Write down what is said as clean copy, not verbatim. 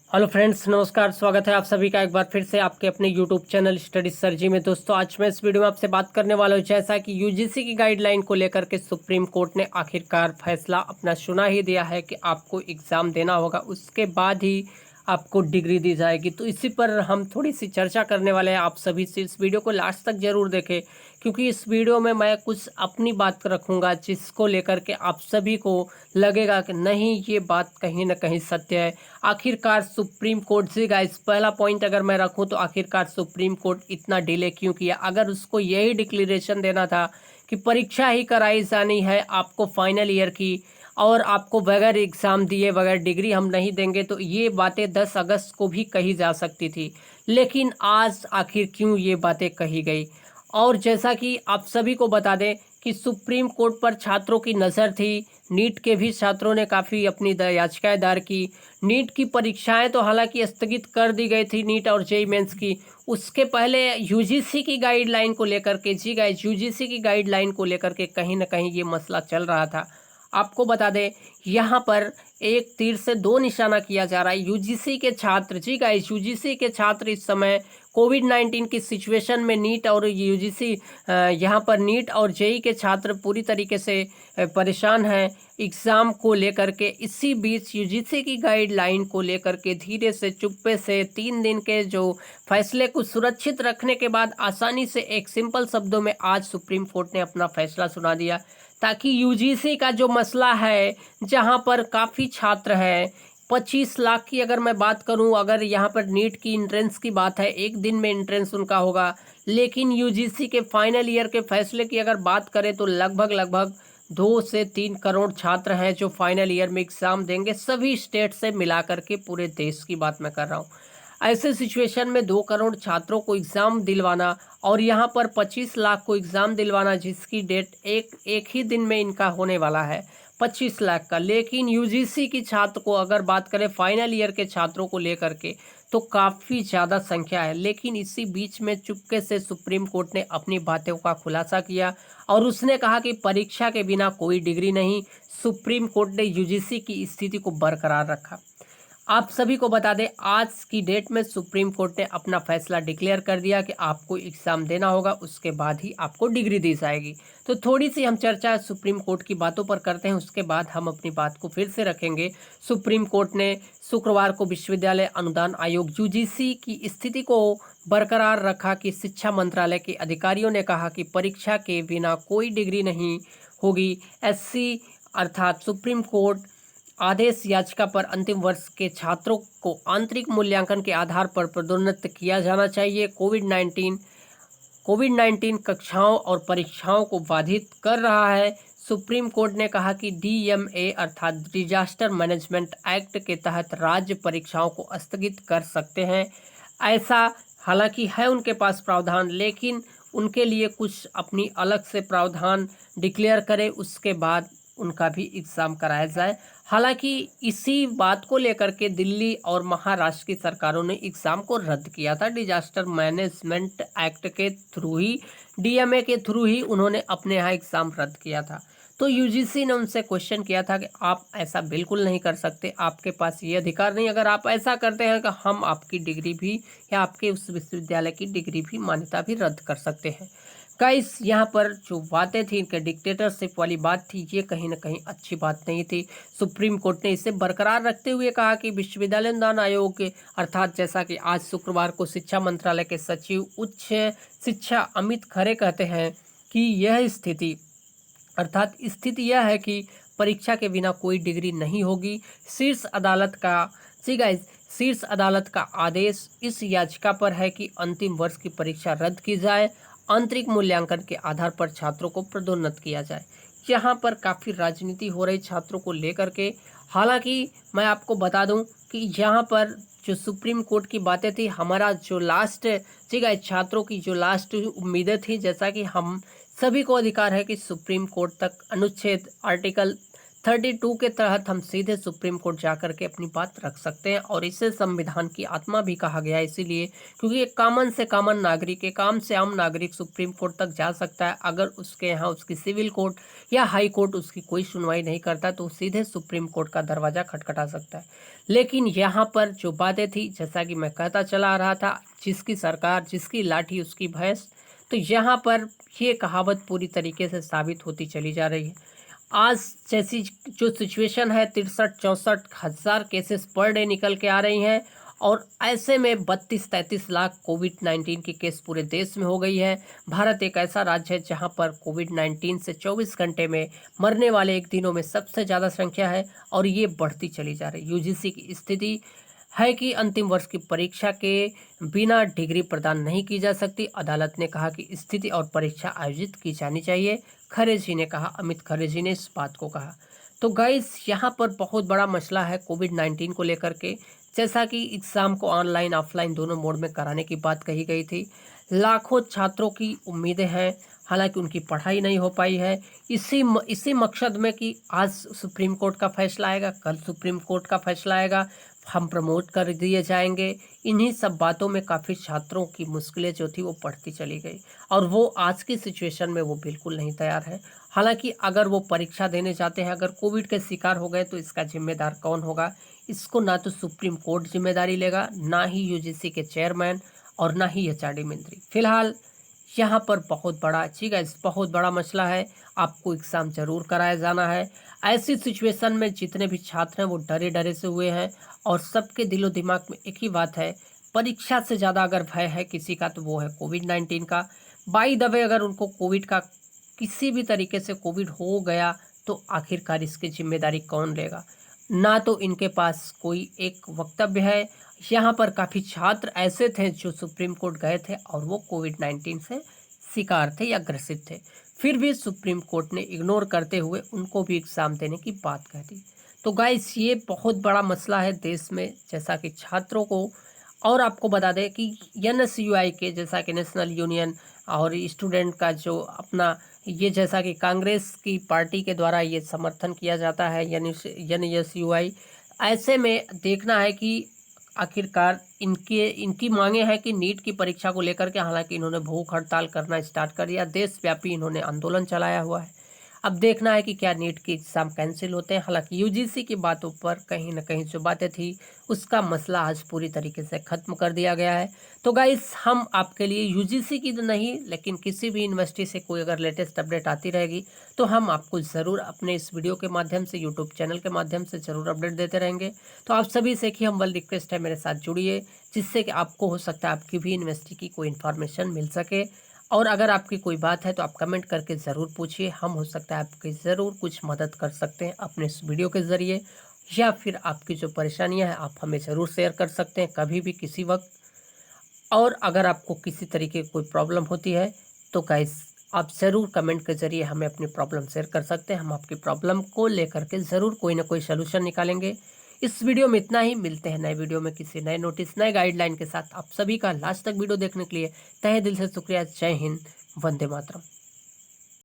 Hello friends, नमस्कार। स्वागत है आप सभी का एक बार फिर से आपके अपने यूट्यूब चैनल स्टडी सरजी में। दोस्तों, आज मैं इस वीडियो में आपसे बात करने वाला हूँ जैसा कि यूजीसी की गाइडलाइन को लेकर के सुप्रीम कोर्ट ने आखिरकार फैसला अपना सुना ही दिया है कि आपको एग्ज़ाम देना होगा, उसके बाद ही आपको डिग्री दी जाएगी। तो इसी पर हम थोड़ी सी चर्चा करने वाले हैं। आप सभी से इस वीडियो को लास्ट तक ज़रूर देखें, क्योंकि इस वीडियो में मैं कुछ अपनी बात रखूँगा जिसको लेकर के आप सभी को लगेगा कि नहीं, ये बात कहीं ना कहीं सत्य है। आखिरकार सुप्रीम कोर्ट से गाइस, पहला पॉइंट अगर मैं रखूं तो आखिरकार सुप्रीम कोर्ट इतना डिले क्यों किया? अगर उसको यही डिक्लेरेशन देना था कि परीक्षा ही कराई जानी है आपको फाइनल ईयर की, और आपको बगैर एग्ज़ाम दिए बगैर डिग्री हम नहीं देंगे, तो ये बातें 10 अगस्त को भी कही जा सकती थी। लेकिन आज आखिर क्यों ये बातें कही गई? और जैसा कि आप सभी को बता दें कि सुप्रीम कोर्ट पर छात्रों की नज़र थी। नीट के भी छात्रों ने काफ़ी अपनी याचिकाएं दायर की। नीट की परीक्षाएं तो हालांकि स्थगित कर दी गई थी, नीट और जेईई मेंस की। उसके पहले यूजीसी की गाइडलाइन को लेकर के, जी गाइस, यूजीसी की गाइडलाइन को लेकर के कहीं ना कहीं ये मसला चल रहा था। आपको बता दें, यहाँ पर एक तीर से दो निशाना किया जा रहा है। यूजीसी के छात्र, जी गाइस, यूजीसी के छात्र इस समय कोविड-19 की सिचुएशन में नीट और यूजीसी, यहाँ पर नीट और जेईई के छात्र पूरी तरीके से परेशान हैं एग्ज़ाम को लेकर के। इसी बीच यूजीसी की गाइडलाइन को लेकर के धीरे से चुप्पे से 3 दिन के जो फैसले को सुरक्षित रखने के बाद आसानी से एक सिंपल शब्दों में आज सुप्रीम कोर्ट ने अपना फैसला सुना दिया, ताकि यूजीसी का जो मसला है, जहाँ पर काफ़ी छात्र हैं, 25 लाख की अगर मैं बात करूं, अगर यहाँ पर नीट की एंट्रेंस की बात है, एक दिन में एंट्रेंस उनका होगा। लेकिन यूजीसी के फाइनल ईयर के फैसले की अगर बात करें तो लगभग लगभग 2 से 3 करोड़ छात्र हैं जो फाइनल ईयर में एग्ज़ाम देंगे, सभी स्टेट से मिलाकर के। पूरे देश की बात मैं कर रहा हूँ। ऐसे सिचुएशन में 2 करोड़ छात्रों को एग्ज़ाम दिलवाना, और यहाँ पर 25 लाख को एग्ज़ाम दिलवाना, जिसकी डेट एक एक ही दिन में इनका होने वाला है, 25 लाख का। लेकिन यूजीसी की छात्र को अगर बात करें फाइनल ईयर के छात्रों को लेकर के, तो काफ़ी ज़्यादा संख्या है। लेकिन इसी बीच में चुपके से सुप्रीम कोर्ट ने अपनी बातों का खुलासा किया और उसने कहा कि परीक्षा के बिना कोई डिग्री नहीं। सुप्रीम कोर्ट ने यूजीसी की स्थिति को बरकरार रखा। आप सभी को बता दें, आज की डेट में सुप्रीम कोर्ट ने अपना फैसला डिक्लेयर कर दिया कि आपको एग्ज़ाम देना होगा, उसके बाद ही आपको डिग्री दी जाएगी। तो थोड़ी सी हम चर्चा सुप्रीम कोर्ट की बातों पर करते हैं, उसके बाद हम अपनी बात को फिर से रखेंगे। सुप्रीम कोर्ट ने शुक्रवार को विश्वविद्यालय अनुदान आयोग यूजीसी की स्थिति को बरकरार रखा कि शिक्षा मंत्रालय के अधिकारियों ने कहा कि परीक्षा के बिना कोई डिग्री नहीं होगी। एससी अर्थात सुप्रीम कोर्ट आदेश याचिका पर अंतिम वर्ष के छात्रों को आंतरिक मूल्यांकन के आधार पर पदोन्नत किया जाना चाहिए। कोविड 19 कक्षाओं और परीक्षाओं को बाधित कर रहा है। सुप्रीम कोर्ट ने कहा कि डीएमए अर्थात डिजास्टर मैनेजमेंट एक्ट के तहत राज्य परीक्षाओं को स्थगित कर सकते हैं। ऐसा हालांकि है उनके पास प्रावधान, लेकिन उनके लिए कुछ अपनी अलग से प्रावधान डिक्लेयर करें, उसके बाद उनका भी एग्ज़ाम कराया जाए। हालांकि इसी बात को लेकर के दिल्ली और महाराष्ट्र की सरकारों ने एग्ज़ाम को रद्द किया था। डिजास्टर मैनेजमेंट एक्ट के थ्रू ही, डीएमए के थ्रू ही उन्होंने अपने यहाँ एग्ज़ाम रद्द किया था। तो यूजीसी ने उनसे क्वेश्चन किया था कि आप ऐसा बिल्कुल नहीं कर सकते, आपके पास ये अधिकार नहीं। अगर आप ऐसा करते हैं कि हम आपकी डिग्री भी या आपके उस विश्वविद्यालय की डिग्री भी, मान्यता भी रद्द कर सकते हैं। गाइस, यहाँ पर जो बातें थी, इनके डिक्टेटरशिप वाली बात थी, ये कहीं ना कहीं अच्छी बात नहीं थी। सुप्रीम कोर्ट ने इसे बरकरार रखते हुए कहा कि विश्वविद्यालय अनुदान आयोग के, अर्थात जैसा कि आज शुक्रवार को शिक्षा मंत्रालय के सचिव उच्च शिक्षा अमित खरे कहते हैं कि यह स्थिति, अर्थात स्थिति यह है कि परीक्षा के बिना कोई डिग्री नहीं होगी। शीर्ष अदालत का, जी गाइस, शीर्ष अदालत का आदेश इस याचिका पर है कि अंतिम वर्ष की परीक्षा रद्द की जाए, आंतरिक मूल्यांकन के आधार पर छात्रों को पदोन्नत किया जाए। यहाँ पर काफ़ी राजनीति हो रही छात्रों को लेकर के। हालांकि मैं आपको बता दूं कि यहाँ पर जो सुप्रीम कोर्ट की बातें थी, हमारा जो लास्ट, जी गाइस, छात्रों की जो लास्ट उम्मीदें थी, जैसा कि हम सभी को अधिकार है कि सुप्रीम कोर्ट तक अनुच्छेद आर्टिकल 32 के तहत हम सीधे सुप्रीम कोर्ट जा कर के अपनी बात रख सकते हैं, और इसे संविधान की आत्मा भी कहा गया है, इसीलिए क्योंकि एक कॉमन से कॉमन नागरिक, एक आम से आम नागरिक सुप्रीम कोर्ट तक जा सकता है। अगर उसके यहाँ उसकी सिविल कोर्ट या हाई कोर्ट उसकी कोई सुनवाई नहीं करता तो सीधे सुप्रीम कोर्ट का दरवाज़ा खटखटा सकता है। लेकिन यहाँ पर जो बातें थी, जैसा कि मैं कहता चला आ रहा था, जिसकी सरकार जिसकी लाठी उसकी भैंस, तो यहाँ पर ये कहावत पूरी तरीके से साबित होती चली जा रही है। आज जैसी जो सिचुएशन है, 63-64 हज़ार केसेस पर डे निकल के आ रही हैं, और ऐसे में 32-33 लाख कोविड-19 की केस पूरे देश में हो गई है। भारत एक ऐसा राज्य है जहां पर कोविड-19 से 24 घंटे में मरने वाले एक दिनों में सबसे ज़्यादा संख्या है, और ये बढ़ती चली जा रही है। यूजीसी की स्थिति है कि अंतिम वर्ष की परीक्षा के बिना डिग्री प्रदान नहीं की जा सकती। अदालत ने कहा कि स्थिति और परीक्षा आयोजित की जानी चाहिए, खरे जी ने कहा, अमित खरे जी ने इस बात को कहा। तो गाइस, यहाँ पर बहुत बड़ा मसला है कोविड-19 को लेकर के। जैसा कि एग्ज़ाम को ऑनलाइन ऑफलाइन दोनों मोड में कराने की बात कही गई थी, लाखों छात्रों की उम्मीदें हैं, हालांकि उनकी पढ़ाई नहीं हो पाई है। इसी मकसद में कि आज सुप्रीम कोर्ट का फैसला आएगा, कल सुप्रीम कोर्ट का फैसला आएगा, हम प्रमोट कर दिए जाएंगे। इन्हीं सब बातों में काफ़ी छात्रों की मुश्किलें जो थी वो बढ़ती चली गई, और वो आज की सिचुएशन में वो बिल्कुल नहीं तैयार है। हालांकि अगर वो परीक्षा देने जाते हैं, अगर कोविड के शिकार हो गए, तो इसका जिम्मेदार कौन होगा? इसको ना तो सुप्रीम कोर्ट जिम्मेदारी लेगा, ना ही यूजीसी के चेयरमैन, और ना ही एचआरडी मंत्री। फिलहाल यहाँ पर बहुत बड़ा ठीक है, बहुत बड़ा मसला है। आपको एग्ज़ाम ज़रूर कराया जाना है। ऐसी सिचुएशन में जितने भी छात्र हैं वो डरे डरे से हुए हैं, और सबके दिलो दिमाग में एक ही बात है, परीक्षा से ज़्यादा अगर भय है किसी का तो वो है कोविड-19 का। बाय द वे, अगर उनको कोविड का किसी भी तरीके से कोविड हो गया तो आखिरकार इसकी जिम्मेदारी कौन लेगा? ना तो इनके पास कोई एक वक्तव्य है। यहाँ पर काफ़ी छात्र ऐसे थे जो सुप्रीम कोर्ट गए थे और वो कोविड-19 से शिकार थे या ग्रसित थे, फिर भी सुप्रीम कोर्ट ने इग्नोर करते हुए उनको भी एग्ज़ाम देने की बात कह दी। तो गाइस, ये बहुत बड़ा मसला है देश में, जैसा कि छात्रों को। और आपको बता दें कि एनएसयूआई के, जैसा कि नेशनल यूनियन और स्टूडेंट का जो अपना ये, जैसा कि कांग्रेस की पार्टी के द्वारा ये समर्थन किया जाता है एनएसयूआई, ऐसे में देखना है कि आखिरकार इनकी मांगे हैं कि नीट की परीक्षा को लेकर के, हालांकि इन्होंने भूख हड़ताल करना स्टार्ट कर दिया, देशव्यापी इन्होंने आंदोलन चलाया हुआ है। अब देखना है कि क्या नीट के एग्ज़ाम कैंसिल होते हैं। हालांकि यूजीसी की बातों पर कहीं ना कहीं जो बातें थी उसका मसला आज पूरी तरीके से ख़त्म कर दिया गया है। तो गाइस, हम आपके लिए यूजीसी की तो नहीं, लेकिन किसी भी यूनिवर्सिटी से कोई अगर लेटेस्ट अपडेट आती रहेगी तो हम आपको ज़रूर अपने इस वीडियो के माध्यम से, यूट्यूब चैनल के माध्यम से ज़रूर अपडेट देते रहेंगे। तो आप सभी से कि हम रिक्वेस्ट है, मेरे साथ जुड़िए, जिससे कि आपको हो सकता है आपकी भी यूनिवर्सिटी की कोई इन्फॉर्मेशन मिल सके। और अगर आपकी कोई बात है तो आप कमेंट करके ज़रूर पूछिए, हम हो सकता है आपकी ज़रूर कुछ मदद कर सकते हैं अपने इस वीडियो के ज़रिए, या फिर आपकी जो परेशानियां हैं आप हमें ज़रूर शेयर कर सकते हैं कभी भी किसी वक्त। और अगर आपको किसी तरीके की कोई प्रॉब्लम होती है तो गाइस, आप ज़रूर कमेंट के ज़रिए हमें अपनी प्रॉब्लम शेयर कर सकते हैं। हम आपकी प्रॉब्लम को लेकर के ज़रूर कोई ना कोई सलूशन निकालेंगे। इस वीडियो में इतना ही, मिलते हैं नए वीडियो में किसी नए नोटिस, नए गाइडलाइन के साथ। आप सभी का लास्ट तक वीडियो देखने के लिए तहे दिल से शुक्रिया। जय हिंद, वंदे मातरम।